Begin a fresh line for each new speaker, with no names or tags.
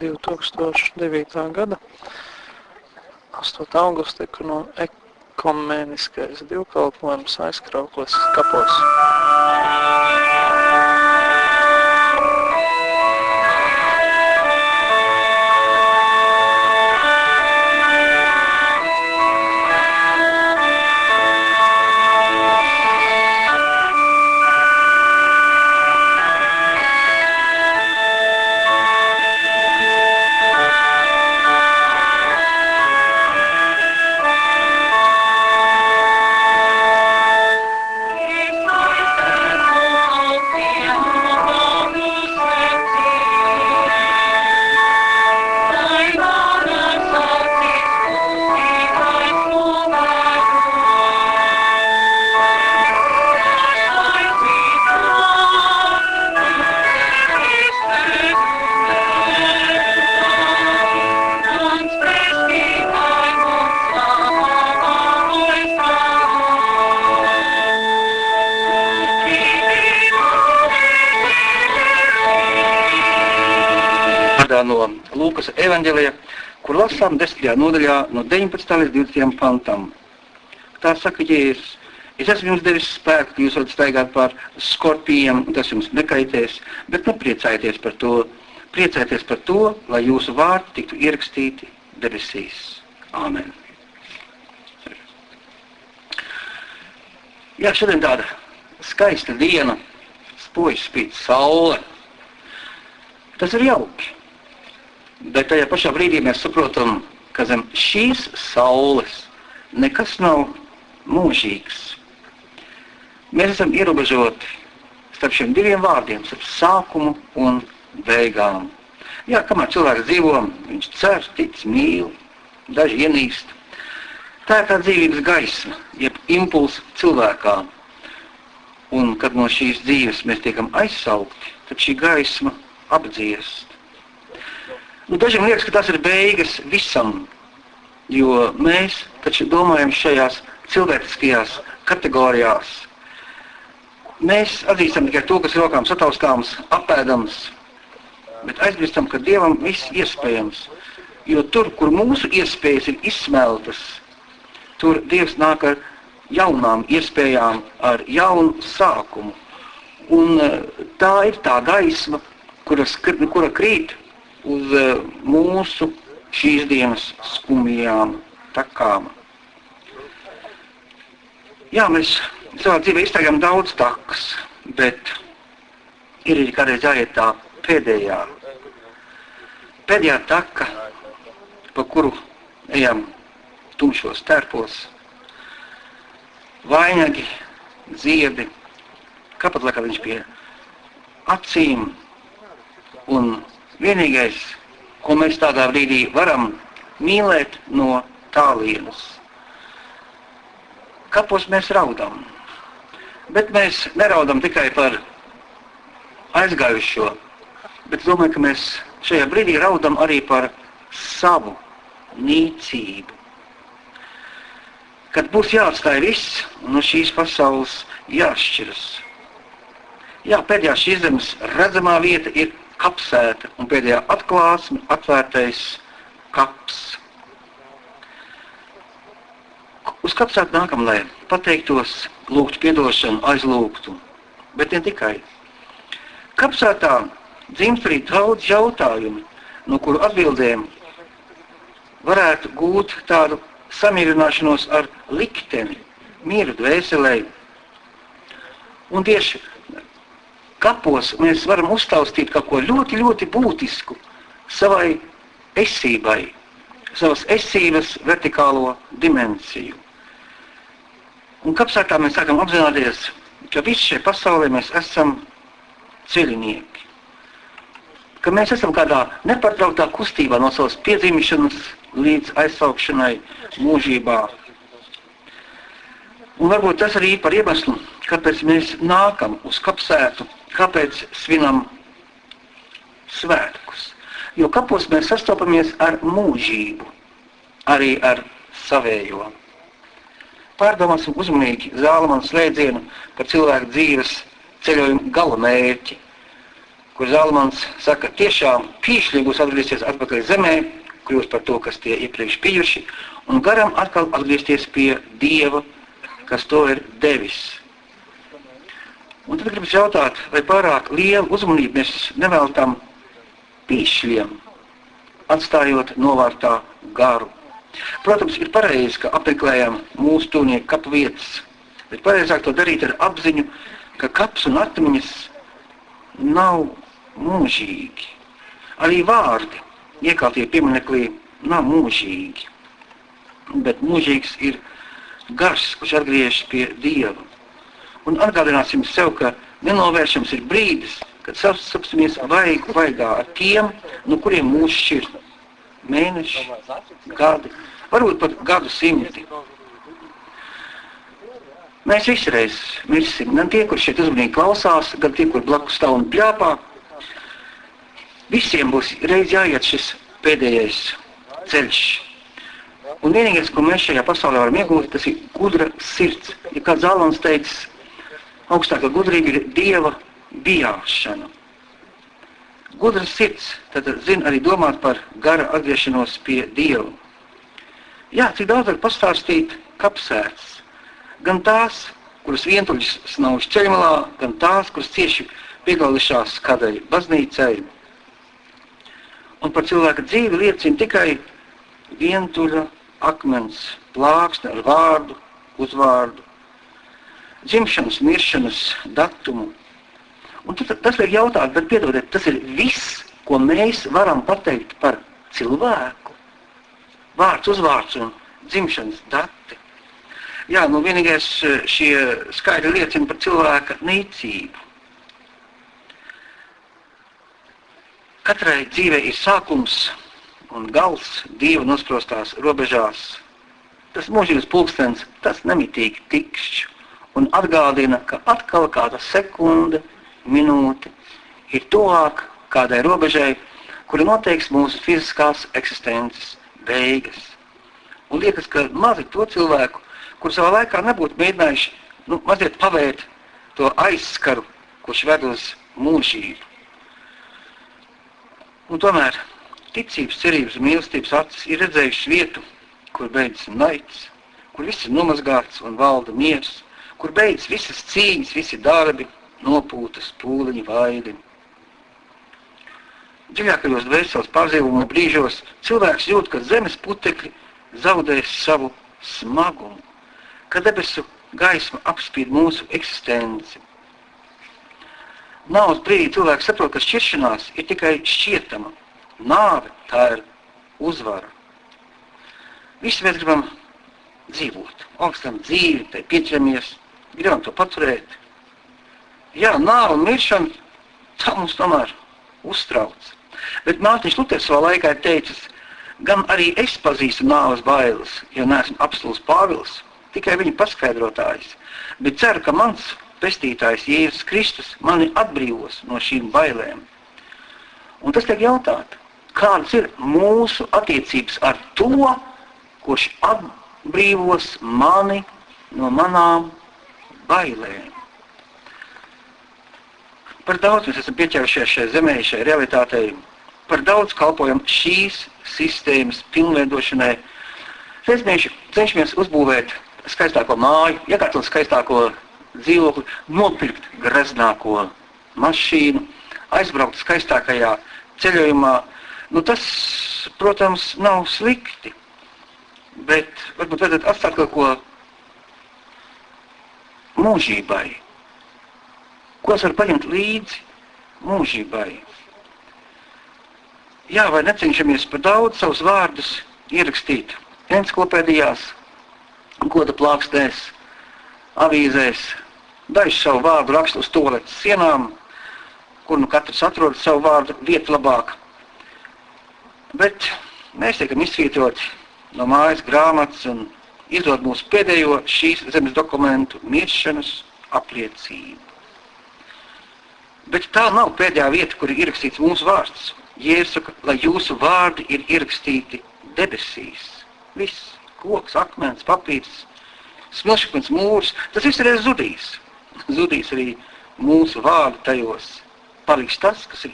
2009. gada 8. augusta ekumeniskais dievkalpojums Aizkraukles kapos.
No Lūkas evaņģelija, kur lasām 10. nodaļā no 19. līdz 20. pantam. Tā saka Jēzus: es esmu jums devis spēku, ka jūs varat staigāt pār skorpijiem, tas jums nekaitēs, bet nepriecājieties par to. Priecājieties par to, lai jūsu vārdi tiktu ierakstīti debesīs. Āmen. Jā, šodien tāda skaista diena, spoži spīd saule. Tas ir jauki. Bet tajā pašā brīdī mēs saprotam, ka zem šīs saules nekas nav mūžīgs. Mēs esam ierobežoti starp šiem diviem vārdiem, starp sākumu un beigām. Jā, kamēr cilvēks dzīvo, viņš cer, tic, mīl, daži ienīst. Tā ir tā dzīvības gaisma, jeb impulss cilvēkā. Un kad no šīs dzīves mēs tiekam aizsaukti, tad šī gaisma apdziest. Dažiem liekas, ka tas ir beigas visam, jo mēs taču domājam šajās cilvēciskajās kategorijās. Mēs atzīstam tikai to, kas ir rokām sataustāms, apēdams, bet aizmirstam, ka Dievam viss iespējams, jo tur, kur mūsu iespējas ir izsmeltas, tur Dievs nāk ar jaunām iespējām, ar jaunu sākumu. Un tā ir tā gaisma, kura krīt uz mūsu šīs dienas skumjām takām. Jā, mēs savā dzīvē iztaigām daudz takas, bet ir arī kādreiz jāiet tā pēdējā taka, pa kuru ejam tumšos tērpos, vainagi, ziedi, kāpat laikā viņš pie acīm, un vienīgais, ko mēs tādā brīdī varam mīlēt no tālienes. Kapos mēs raudam, bet mēs neraudam tikai par aizgājušo, bet domāju, ka mēs šajā brīdī raudam arī par savu nīcību. Kad būs jāatstāj viss, un no šīs pasaules jāšķiras. Jā, pēdējā šīs zemes redzamā vieta ir kapsēta, un pēdējā atklāsme atvērtais kaps. Uz kapsētu nākam, lai pateiktos, lūgtu piedošanu, aizlūgtu, bet ne tikai. Kapsētā dzimst arī daudz jautājumu, no kuru atbildēm varētu gūt tādu samierināšanos ar likteni, mieru dvēselē. Un tieši kapos mēs varam uztaustīt kaut ko ļoti, ļoti būtisku savai esībai, savas esības vertikālo dimensiju. Un kapsētā mēs sākam apzināties, ka visi šajā pasaulē mēs esam ceļinieki. Ka mēs esam kādā nepārtrauktā kustībā no savas piedzimšanas līdz aizsaukšanai mūžībā. Un varbūt tas arī par iemeslu, kāpēc mēs nākam uz kapsētu, kāpēc svinam svētkus. Jo kapos mēs sastopamies ar mūžību, arī ar savējo. Pārdomāsim uzmanīgi Zālamana slēdzienu par cilvēku dzīves ceļojumu gala mērķi, kur Zalmans saka, tiešām pīšļi būs atgriezties atpakaļ zemē, kļūst par to, kas tie iepriekš bijuši, un garam atkal atgriezties pie Dieva, kas to ir devis. Un tad gribas jautāt, vai pārāk lielu uzmanību mēs neveltam pīšļiem, atstājot novārtā garu. Protams, ir pareizi, ka apmeklējam mūsu tuvnieku kapu vietas, bet pareizāk to darīt ar apziņu, ka kaps un atmiņas nav mūžīgi. Arī vārdi, iekaltie pieminekļī, nav mūžīgi. Bet mūžīgs ir gars, kurš atgriežas pie Dieva. Un atgādināsim sev, ka nenovēršams ir brīdis, kad sastapsimies vaigā ar tiem, no kuriem mūs šķir mēneši, gadi, varbūt pat gadu simti. Mēs visi reiz mirsim, gan tie, kur šeit uzmanīgi klausās, gan tie, kur blakus stāv un pļāpā. Visiem būs reiz jāiet šis pēdējais ceļš. Un vienīgais, ko mēs šajā pasaulē varam iegūt, tas ir gudra sirds. Ja kāds Zalmans teicis, augstākā gudrība ir Dieva bijāšana. Gudra sirds, tad zina arī domāt par gara atgriešanos pie Dieva. Jā, cik daudz var pastāstīt kapsētas. Gan tās, kuras vientuļas snauž ceļmalā, gan tās, kuras cieši piegaudušās kādai baznīcai. Un par cilvēka dzīvi liecina tikai vientuļa akmens plāksne ar vārdu, uzvārdu, dzimšanas, miršanas datumu. Un tas liek jautāt, bet piedodiet, tas ir viss, ko mēs varam pateikt par cilvēku. Vārds, uzvārds un dzimšanas dati. Jā, vienīgais šie skaidri liecina par cilvēka nīcību. Katrai dzīvē ir sākums un gals Dieva nosprostās robežās. Tas mūžības pulkstens, tas nemitīgi tikšķi un atgādina, ka atkal kāda sekunde, minūte ir tuvāk kādai robežai, kura noteiks mūsu fiziskās eksistences beigas. Un liekas, ka mazi to cilvēku, kur savā laikā nebūtu mēģinājuši mazliet pavērt to aizskaru, kurš ved uz mūžību. Un tomēr ticības, cerības un mīlestības acis ir redzējušas vietu, kur beidzas naids, kur viss ir nomazgāts un valda miers, kur beidzas visas cīņas, visi darbi, nopūtas, pūliņi, vaidi. Dziļākajos dvēseles pārdzīvuma brīžos cilvēks jūt, ka zemes putekļi zaudēs savu smagumu, ka debesu gaisma apspīd mūsu eksistenci. Nāves brīdī cilvēks saprot, ka šķiršanās ir tikai šķietama. Nāve, tā ir uzvara. Visi mēs gribam dzīvot, augstam dzīvi, tai pieķeramies, gribam to paturēt. Jā, nāve un miršana, tā mums tomēr uztrauc. Bet Mārtiņš Luters savā laikā ir teicis, gan arī es pazīstu nāves bailes, jo neesmu apstults Pāvils, tikai viņa paskaidrotājs, bet ceru, ka mans pestītājs Jēzus Kristus mani atbrīvos no šīm bailēm. Un tas tiek jautāt, kādas ir mūsu attiecības ar to, kurš atbrīvos mani no manām bailēm. Par daudz mēs esam pieķērušies šai zemē, šai realitātei, par daudz kalpojam šīs sistēmas pilnveidošanai. Reiz mēs cenšamies uzbūvēt skaistāko māju, iekārtot skaistāko dzīvokli, nopirkt greznāko mašīnu, aizbraukt skaistākajā ceļojumā. Tas, protams, nav slikti, bet varbūt vajadzētu atstāt kaut ko mūžībai. Ko es varu paņemt līdzi mūžībai? Jā, vai necenšamies par daudz savus vārdus ierakstīt enciklopēdijās, goda plākstēs, avīzēs, daži savu vārdu rakstu uz toaletes sienām, kur katrs atrod savu vārdu vietu labāk. Bet mēs tiekam izsvītroti no mājas grāmatas un izdod mūsu pēdējo šīs zemes dokumentu miršanas apliecību. Bet tā nav pēdējā vieta, kur ir ierakstīts mūsu vārds. Jēzus saka, lai jūsu vārdi ir ierakstīti debesīs. Viss, koks, akmens, papīrs, smilšakmens mūrs, tas viss ir zudīs. Zudīs arī mūsu vārdi tajos paliks tas, kas ir